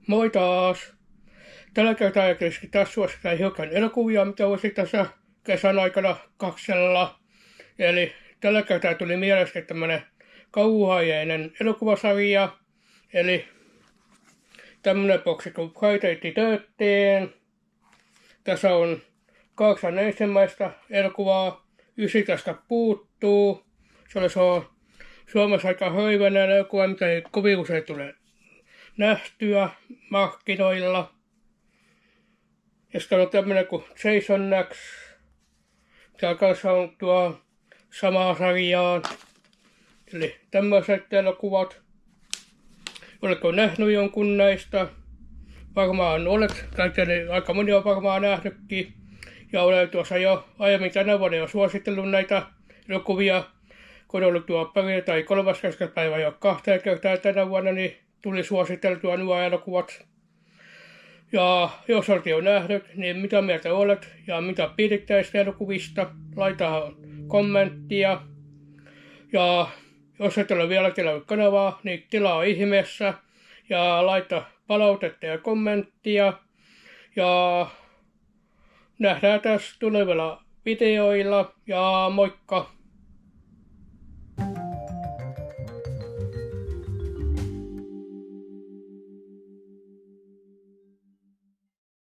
Moi taas! Tällä kertaa ajattelin taas suosittaa hiukan elokuvia, mitä voisi tässä kesän aikana kaksella. Eli tällä kertaa tuli mielestä tämmönen kauhuaiheinen elokuvasarja. Eli tämmönen boksi kuin Friday the 13. Tässä on 8 ensimmäistä elokuvaa. 9 tästä puuttuu. Se on Suomessa aika hoivainen elokuva, mitä ei kovin usein tule nähtyä markkinoilla. Ja sitten on tämmönen kuin Jason X. Täällä kanssa on tuo samaa sarjaan. Eli tämmöiset elokuvat. Oletko nähnyt jonkun näistä? Varmaan olet. Aika moni on varmaan nähnytkin. Ja olen tuossa jo aiemmin tänä vuonna jo suositellut näitä elokuvia. Kun on ollut tuo perjantai 30. päivä jo 2 kertaa tänä vuonna, niin tuli suositeltua nuo elokuvat. Ja jos olet jo nähnyt, niin mitä mieltä olet ja mitä pidit näistä elokuvista, laita kommenttia. Ja jos et ole vielä tilannut kanavaa, niin tilaa ihmeessä ja laita palautetta ja kommenttia. Ja nähdään tässä tulevilla videoilla ja moikka!